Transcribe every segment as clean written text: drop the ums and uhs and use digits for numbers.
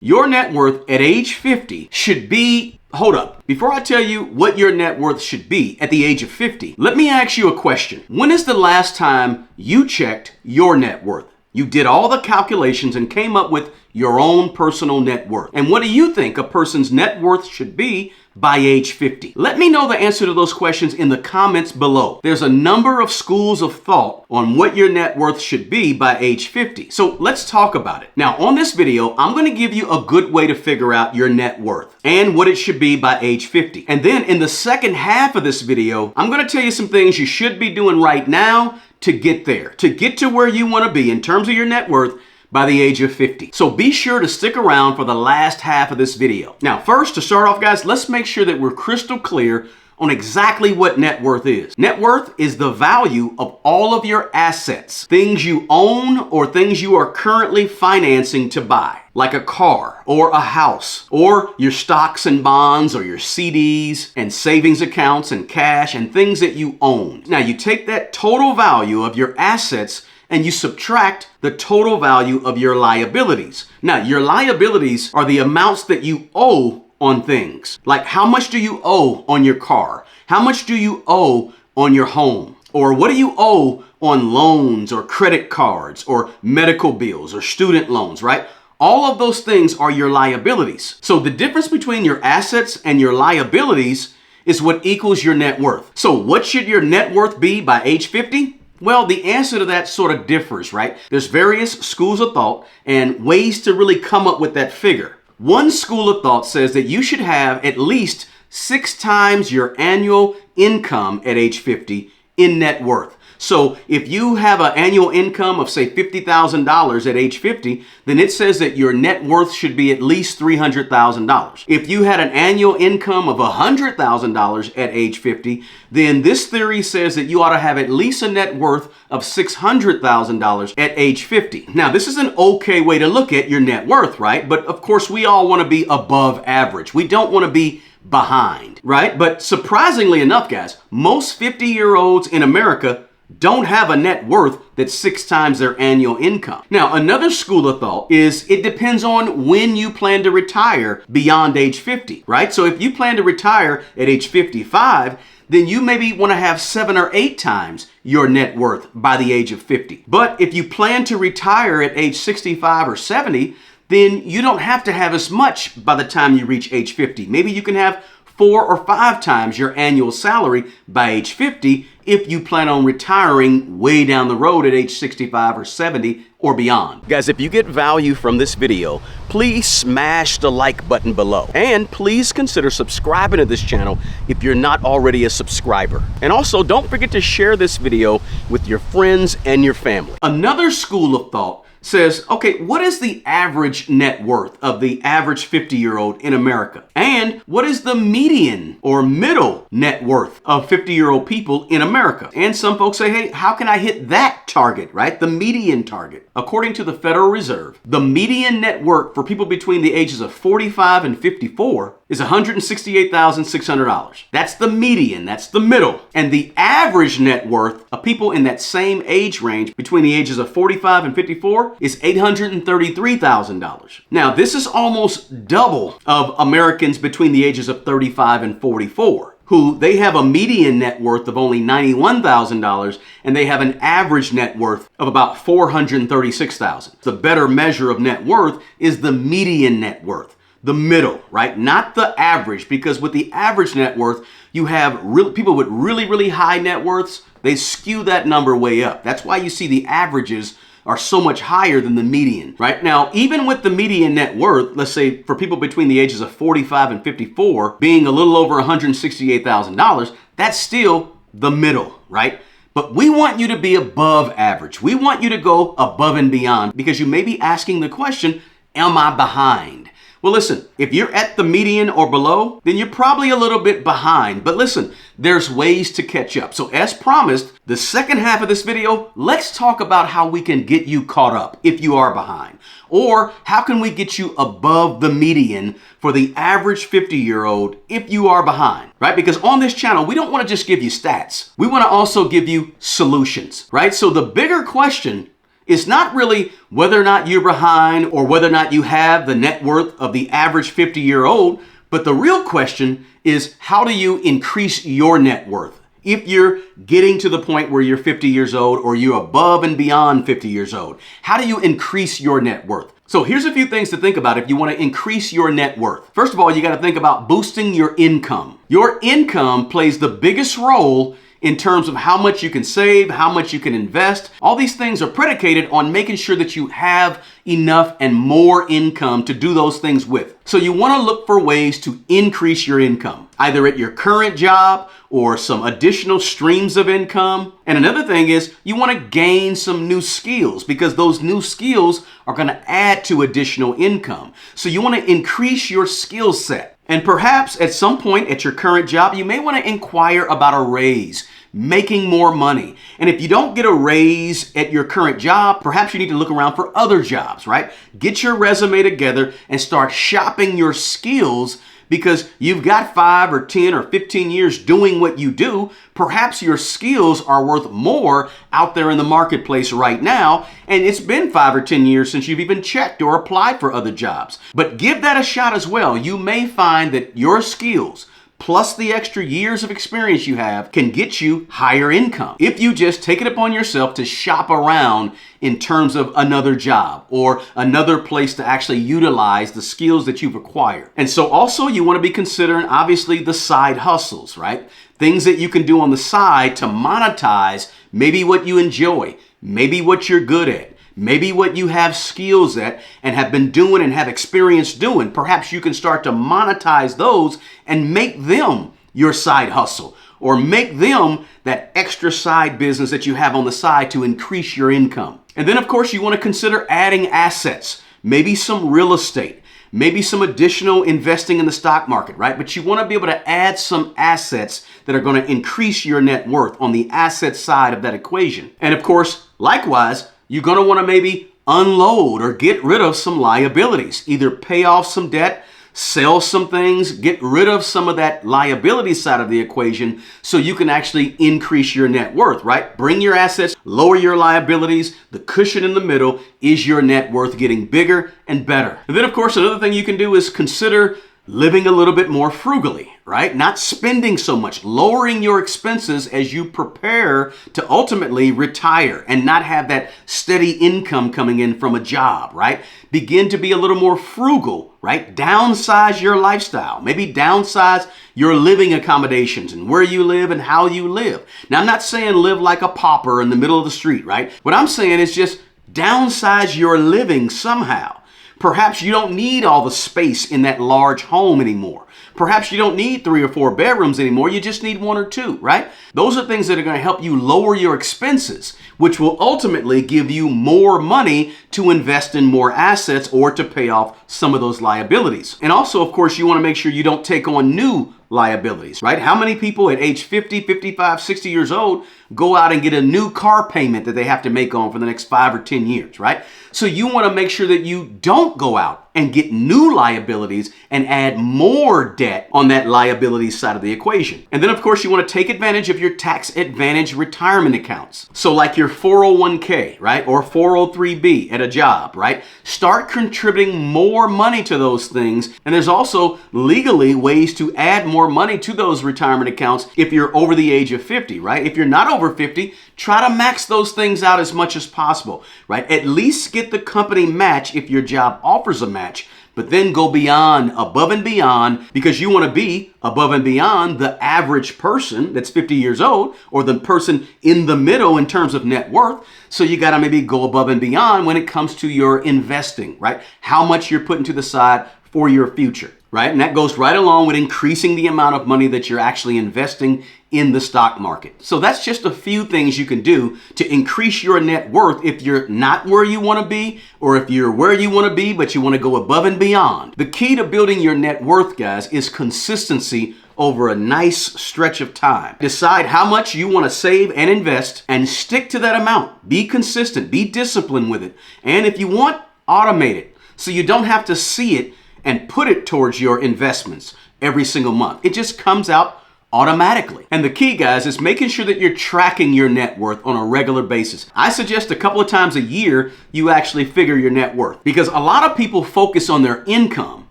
Your net worth at age 50 should be, hold up, before I tell you what your net worth should be at the age of 50, let me ask you a question. When is the last time you checked your net worth? You did all the calculations and came up with your own personal net worth. And what do you think a person's net worth should be by age 50? Let me know the answer to those questions in the comments below. There's a number of schools of thought on what your net worth should be by age 50. So let's talk about it. Now, on this video, I'm going to give you a good way to figure out your net worth and what it should be by age 50. And then in the second half of this video, I'm going to tell you some things you should be doing right now to get there, to get to where you want to be in terms of your net worth by the age of 50. So be sure to stick around for the last half of this video. Now, first, to start off, guys, let's make sure that we're crystal clear on exactly what net worth is. Net worth is the value of all of your assets, things you own or things you are currently financing to buy, like a car or a house or your stocks and bonds or your CDs and savings accounts and cash and things that you own. Now, you take that total value of your assets and you subtract the total value of your liabilities. Now, your liabilities are the amounts that you owe on things. Like, how much do you owe on your car? How much do you owe on your home? Or what do you owe on loans or credit cards or medical bills or student loans, right? All of those things are your liabilities. So the difference between your assets and your liabilities is what equals your net worth. So what should your net worth be by age 50? Well, the answer to that sort of differs, right? There's various schools of thought and ways to really come up with that figure. One school of thought says that you should have at least 6 times your annual income at age 50 in net worth. So if you have an annual income of, say, $50,000 at age 50, then it says that your net worth should be at least $300,000. If you had an annual income of $100,000 at age 50, then this theory says that you ought to have at least a net worth of $600,000 at age 50. Now, this is an okay way to look at your net worth, right? But of course, we all want to be above average. We don't want to be behind, right? But surprisingly enough, guys, most 50-year-olds in America don't have a net worth that's 6 times their annual income. Now, another school of thought is it depends on when you plan to retire beyond age 50, right? So if you plan to retire at age 55, then you maybe want to have 7 or 8 times your net worth by the age of 50. But if you plan to retire at age 65 or 70, then you don't have to have as much by the time you reach age 50. Maybe you can have 4 or 5 times your annual salary by age 50 if you plan on retiring way down the road at age 65 or 70 or beyond. Guys, if you get value from this video, please smash the like button below. And please consider subscribing to this channel if you're not already a subscriber. And also, don't forget to share this video with your friends and your family. Another school of thought says, okay, what is the average net worth of the average 50-year-old in America? And what is the median or middle net worth of 50-year-old people in America? And some folks say, hey, how can I hit that target, right? The median target. According to the Federal Reserve, the median net worth for people between the ages of 45 and 54 is $168,600. That's the median, that's the middle. And the average net worth of people in that same age range between the ages of 45 and 54 is $833,000. Now, this is almost double of Americans between the ages of 35 and 44, who they have a median net worth of only $91,000 and they have an average net worth of about $436,000. The better measure of net worth is the median net worth. The middle, right? Not the average, because with the average net worth, you have people with really high net worths. They skew that number way up. That's why you see the averages are so much higher than the median, right? Now, even with the median net worth, let's say for people between the ages of 45 and 54 being a little over $168,000, that's still the middle, right? But we want you to be above average. We want you to go above and beyond, because you may be asking the question, am I behind? Well, listen, if you're at the median or below, then you're probably a little bit behind. But listen, there's ways to catch up. So as promised, the second half of this video, let's talk about how we can get you caught up if you are behind. Or how can we get you above the median for the average 50-year-old if you are behind, right? Because on this channel, we don't want to just give you stats. We want to also give you solutions, right? So the bigger question It's not really whether or not you're behind or whether or not you have the net worth of the average 50-year-old, but the real question is, how do you increase your net worth? If you're getting to the point where you're 50 years old or you're above and beyond 50 years old, how do you increase your net worth? So here's a few things to think about if you want to increase your net worth. First of all, you got to think about boosting your income. Your income plays the biggest role in terms of how much you can save, how much you can invest. All these things are predicated on making sure that you have enough and more income to do those things with. So you want to look for ways to increase your income, either at your current job or some additional streams of income. And another thing is you want to gain some new skills, because those new skills are going to add to additional income. So you want to increase your skill set. And perhaps at some point at your current job, you may want to inquire about a raise, making more money. And if you don't get a raise at your current job, perhaps you need to look around for other jobs, right? Get your resume together and start shopping your skills, because you've got 5 or 10 or 15 years doing what you do. Perhaps your skills are worth more out there in the marketplace right now, and it's been 5 or 10 years since you've even checked or applied for other jobs. But give that a shot as well. You may find that your skills, plus the extra years of experience you have, can get you higher income if you just take it upon yourself to shop around in terms of another job or another place to actually utilize the skills that you've acquired. And so also you want to be considering, obviously, the side hustles, right? Things that you can do on the side to monetize maybe what you enjoy, maybe what you're good at, maybe what you have skills at and have been doing and have experience doing. Perhaps you can start to monetize those and make them your side hustle, or make them that extra side business that you have on the side to increase your income. And then, of course, you want to consider adding assets, maybe some real estate, maybe some additional investing in the stock market, right? But you want to be able to add some assets that are going to increase your net worth on the asset side of that equation. And of course, likewise, you're going to want to maybe unload or get rid of some liabilities, either pay off some debt, sell some things, get rid of some of that liability side of the equation so you can actually increase your net worth, right? Bring your assets, lower your liabilities. The cushion in the middle is your net worth getting bigger and better. And then, of course, another thing you can do is consider living a little bit more frugally, right? Not spending so much, lowering your expenses as you prepare to ultimately retire and not have that steady income coming in from a job, right? Begin to be a little more frugal, right? Downsize your lifestyle, maybe downsize your living accommodations and where you live and how you live. Now, I'm not saying live like a pauper in the middle of the street, right? What I'm saying is just downsize your living somehow. Perhaps you don't need all the space in that large home anymore. Perhaps you don't need 3 or 4 bedrooms anymore. You just need 1 or 2, right? Those are things that are going to help you lower your expenses, which will ultimately give you more money to invest in more assets or to pay off some of those liabilities. And also, of course, you want to make sure you don't take on new liabilities, right? How many people at age 50, 55, 60 years old go out and get a new car payment that they have to make on for the next 5 or 10 years, right? So you want to make sure that you don't go out and get new liabilities and add more debt on that liability side of the equation. And then, of course, you want to take advantage of your tax advantage retirement accounts. So like your 401k, right? Or 403b at a job, right? Start contributing more money to those things. And there's also legally ways to add more money to those retirement accounts if you're over the age of 50, right? If you're not over 50, try to max those things out as much as possible, right? At least get the company match if your job offers a match, but then go beyond, above and beyond, because you want to be above and beyond the average person that's 50 years old or the person in the middle in terms of net worth. So you got to maybe go above and beyond when it comes to your investing, right? How much you're putting to the side for your future, right? And that goes right along with increasing the amount of money that you're actually investing in the stock market. So that's just a few things you can do to increase your net worth if you're not where you want to be, or if you're where you want to be, but you want to go above and beyond. The key to building your net worth, guys, is consistency over a nice stretch of time. Decide how much you want to save and invest and stick to that amount. Be consistent, be disciplined with it. And if you want, automate it so you don't have to see it and put it towards your investments every single month. It just comes out automatically. And the key, guys, is making sure that you're tracking your net worth on a regular basis. I suggest a couple of times a year you actually figure your net worth, because a lot of people focus on their income,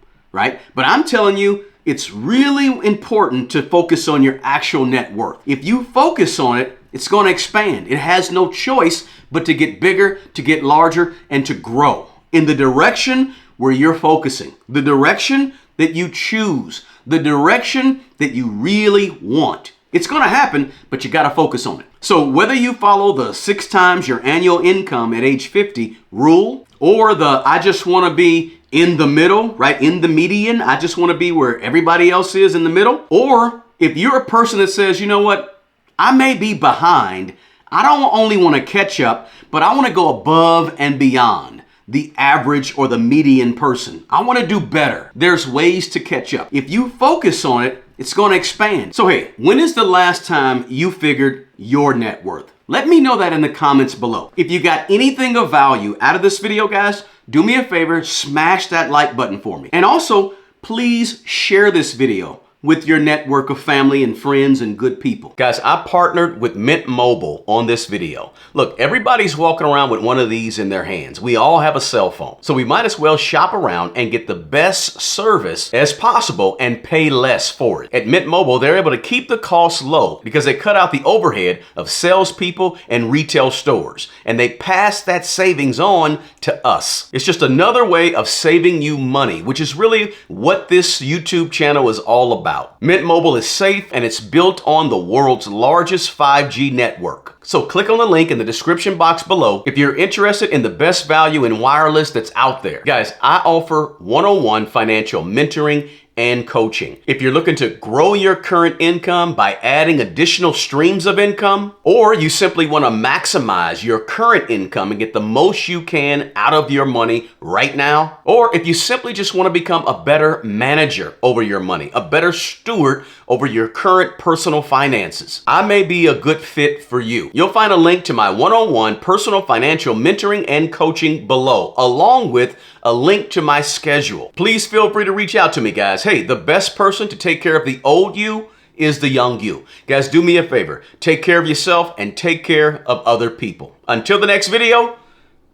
right? But I'm telling you, it's really important to focus on your actual net worth. If you focus on it, it's going to expand. It has no choice but to get bigger, to get larger, and to grow in the direction where you're focusing, the direction that you choose, the direction that you really want. It's going to happen, but you got to focus on it. So whether you follow the 6 times your annual income at age 50 rule, or the I just want to be in the middle, right? In the median, I just want to be where everybody else is in the middle. Or if you're a person that says, you know what, I may be behind. I don't only want to catch up, but I want to go above and beyond the average or the median person. I want to do better. There's ways to catch up. If you focus on it, it's going to expand. So hey, when is the last time you figured your net worth? Let me know that in the comments below. If you got anything of value out of this video, guys, do me a favor, smash that like button for me. And also, please share this video with your network of family and friends and good people. Guys, I partnered with Mint Mobile on this video. Look, everybody's walking around with one of these in their hands. We all have a cell phone. So we might as well shop around and get the best service as possible and pay less for it. At Mint Mobile, they're able to keep the costs low because they cut out the overhead of salespeople and retail stores. And they pass that savings on to us. It's just another way of saving you money, which is really what this YouTube channel is all about. Mint Mobile is safe and it's built on the world's largest 5G network. So click on the link in the description box below if you're interested in the best value in wireless that's out there. Guys, I offer one-on-one financial mentoring and coaching. If you're looking to grow your current income by adding additional streams of income, or you simply want to maximize your current income and get the most you can out of your money right now, or if you simply just want to become a better manager over your money, a better steward over your current personal finances, I may be a good fit for you. You'll find a link to my one-on-one personal financial mentoring and coaching below, along with a link to my schedule. Please feel free to reach out to me, guys. Hey, the best person to take care of the old you is the young you. Guys, do me a favor. Take care of yourself and take care of other people. Until the next video,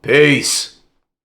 peace.